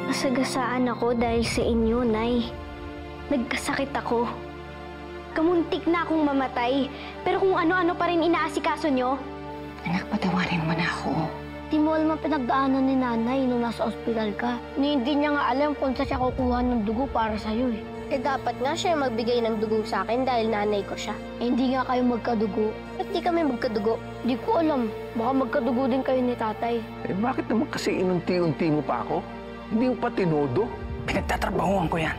Nasagasaan ako dahil sa inyo, Nay. Nagkasakit ako. Kamuntik na akong mamatay, pero kung ano-ano pa rin inaasikaso nyo. Anak, patawarin mo na ako. Di mo alam ang pinagdaanan ni Nanay nung nasa ospital ka. Hindi niya nga alam kung saan siya kukuha ng dugo para sa'yo eh. Dapat nga siya magbigay ng dugo sa akin dahil nanay ko siya. Hindi nga kayo magkadugo. Ba't di kami magkadugo? Di ko alam. Baka magkadugo din kayo ni tatay. Bakit naman kasi inunti-unti mo pa ako? Hindi mo pa tinodo? Pinagtatrabahuan ko yan.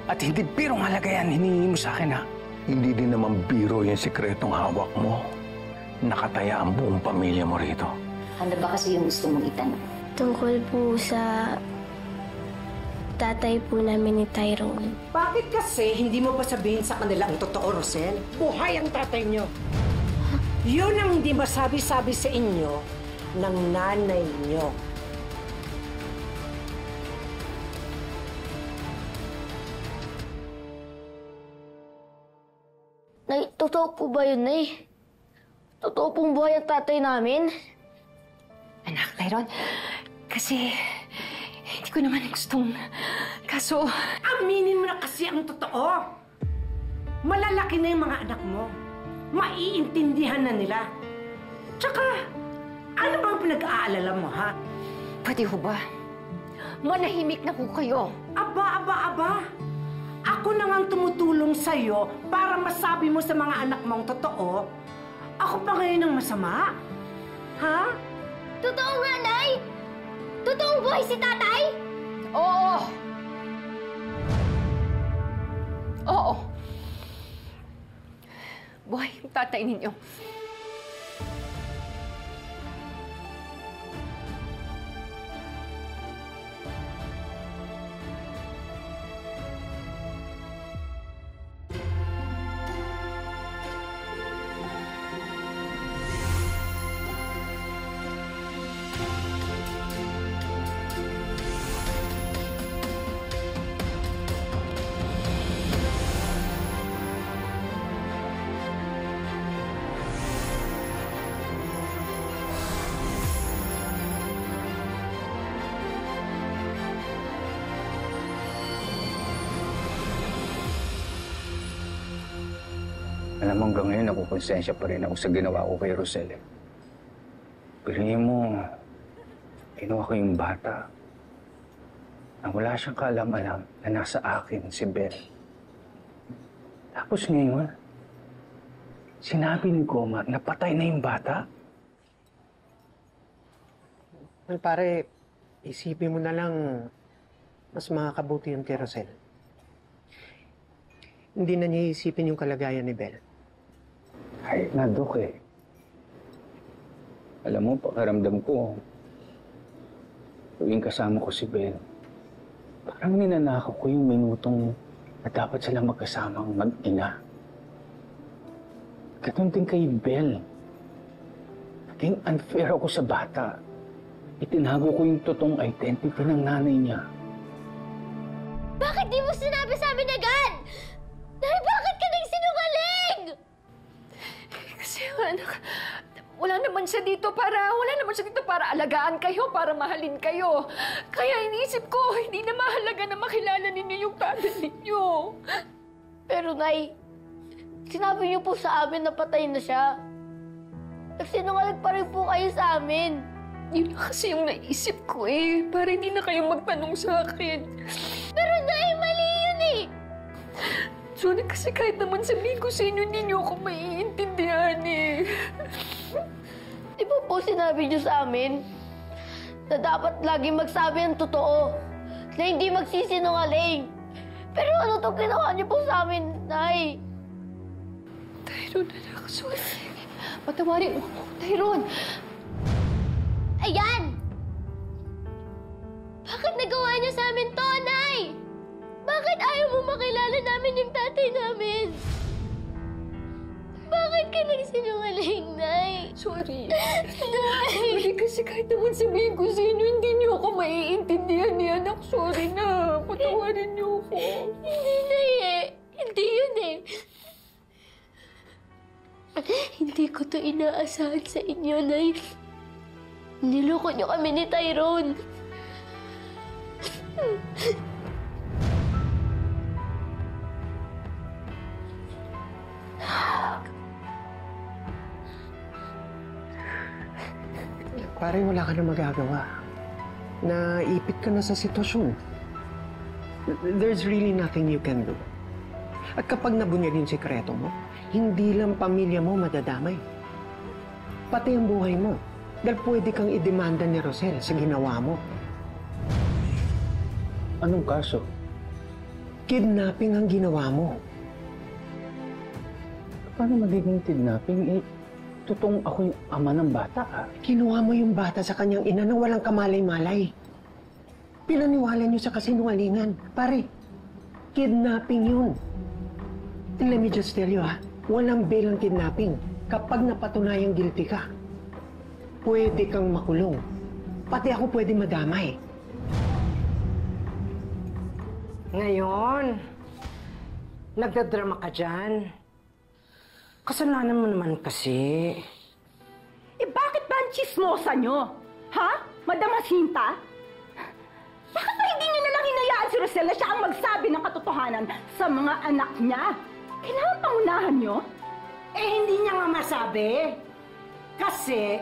At hindi birong halaga yan hinihingi mo sa akin, ha? Hindi din naman biro yung sikretong hawak mo. Nakataya ang buong pamilya mo rito. Ano ba kasi yung gusto mong itanong? Tungkol po sa tatay po namin ni Tyrone. Bakit kasi hindi mo pa sabihin sa kanila ang totoo, Rosel? Buhay ang tatay niyo. Yun ang hindi masabi-sabi sa inyo ng nanay niyo. Nay, totoo po ba yun, Nay? Totoo pong buhay ang tatay namin? Anak, Tyrone, kasi hindi ko naman gustong... Kaso... Aminin mo na kasi ang totoo. Malalaki na yung mga anak mo. Maiintindihan na nila. Tsaka, ano bang pinag-aalala mo, ha? Pwede ho ba? Manahimik na ho kayo. Aba. Ako na ngang tumutulong sa'yo para masabi mo sa mga anak mong totoo. Ako pa ngayon ang masama? Ha? Totoo nga, Nay! Totoong buhay si tatay? Oo! Oo! Buhay yung tatay ninyo. Alam mo, hanggang ngayon, nakukonsensya pa rin ako sa ginawa ko kay Rosel. Piringin mo, ginawa ko yung bata na wala siyang kaalam-alam na nasa akin si Bel. Tapos ngayon, sinabi ni Goma na patay na yung bata. Well, pare, isipin mo na lang mas makakabuti yung kay Rosel. Hindi na niya isipin yung kalagayan ni Bel. Ay, Dok eh. Alam mo, pakiramdam ko, tuwing kasama ko si Bel, parang ninanakaw ko yung minutong na dapat silang magkasamang mag-ina. Ganun din kay Bel. Naging unfair ako sa bata. Itinago ko yung totoong identity ng nanay niya. Bakit di mo sinabi sa amin agad? Nay, bakit ka nagsinungaling? Kasi, anak, wala naman siya dito para alagaan kayo, para mahalin kayo. Kaya iniisip ko, hindi na mahalaga na makilala ninyo yung tatay ninyo. Pero, Nay, sinabi niyo po sa amin na patay na siya. Nagsinungaling pa rin po kayo sa amin. Yun na kasi yung naisip ko eh, para hindi na kayo magtanong sa akin. Pero, Nay, mali yun eh. Sorry kasi kahit naman sabihin ko sa inyo, hindi niyo ako maiintindihan eh. Di ba po sinabi niyo sa amin na dapat laging magsabi ang totoo, na hindi magsisinungaling? Pero ano itong ginawa niyo po sa amin, Nay? Tyrone, anak, sorry. Patawarin mo ako, Tyrone. Ayan! Bakit nagawa niyo sa amin to, Nay? Bakit ayaw mo makilala namin yung tatay namin? Bakit ka nagsinungaling, Nay? Sorry. Nay! Sorry kasi kahit naman sabihin ko sa inyo, hindi niyo ako maiintindihan ni anak. Sorry na. Patawarin niyo ako. Hindi, Nay eh. Hindi yun eh. Hindi ko to inaasahan sa inyo, Nay. Niloko niyo kami ni Tyrone. Pare, wala ka na magagawa. Naipit ka na sa sitwasyon. There's really nothing you can do. At kapag nabunyag yung sikreto mo, hindi lang pamilya mo madadamay. Pati ang buhay mo. Dahil pwede kang idemanda ni Rosel sa ginawa mo. Anong kaso? Kidnapping ang ginawa mo. Paano magiging kidnapping? Totoong ako yung ama ng bata, Kinuha mo yung bata sa kanyang ina na walang kamalay-malay. Pinaniwala niyo sa kasinungalingan. Pare, kidnapping yun. And let me just tell you, walang bail ang kidnapping. Kapag napatunayang guilty ka, pwede kang makulong. Pati ako pwede madamay. Ngayon, nagdadrama ka dyan. Kasalanan mo naman kasi. Eh bakit ba ang chismosa nyo? Ha? Madam Jacinta? Bakit ba hindi nyo nalang hinayaan si Rosel na siya ang magsabi ng katotohanan sa mga anak niya? Kailangan pangunahan nyo? Eh, hindi niya nga masabi. Kasi,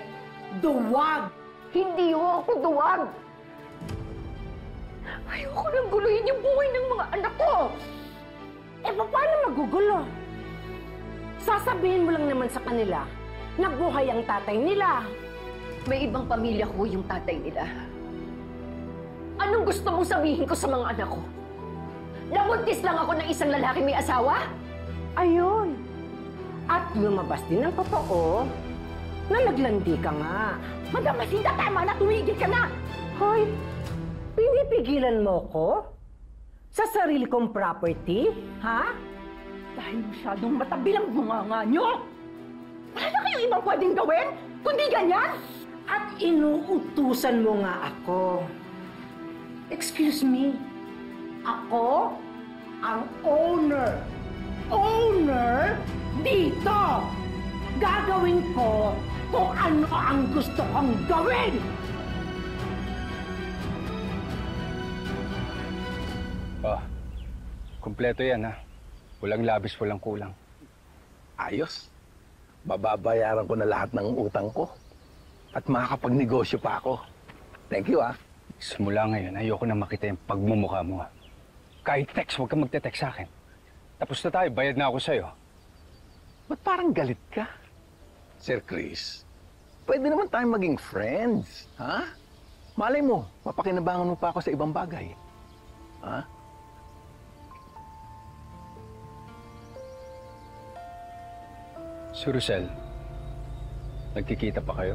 duwag. Hindi ho ako duwag. Ayoko nang guluhin yung buhay ng mga anak ko. Eh, paano magugulo? Sasabihin mo lang naman sa kanila na buhay ang tatay nila. May ibang pamilya ko yung tatay nila. Anong gusto mong sabihin ko sa mga anak ko? Nabuntis lang ako ng isang lalaki may asawa? Ayun. At lumabas din ang totoo na naglandi ka nga. Madam Jacinta, tama na! Tumigil ka na! Hoy, pinipigilan mo ko? Sa sarili kong property, ha? Dahil masyadong matabilang bunganga nyo! Wala na kayong ibang pwedeng gawin? Kundi ganyan? At inuutusan mo nga ako. Excuse me, ako ang owner. Owner dito! Gagawin ko kung ano ang gusto kong gawin! Kumpleto yan, ha? Walang labis, walang kulang. Ayos. Bababayaran ko na lahat ng utang ko. At makakapagnegosyo pa ako. Thank you, Simula ngayon, ayoko na makita yung pagmumukha mo, ha? Kahit text, huwag kang magte-text sa akin. Tapos na tayo, bayad na ako sa'yo. Ba't parang galit ka? Sir Chris, pwede naman tayong maging friends, ha? Malay mo, mapakinabangan mo pa ako sa ibang bagay. Ha? Si Rosel, nagkikita pa kayo?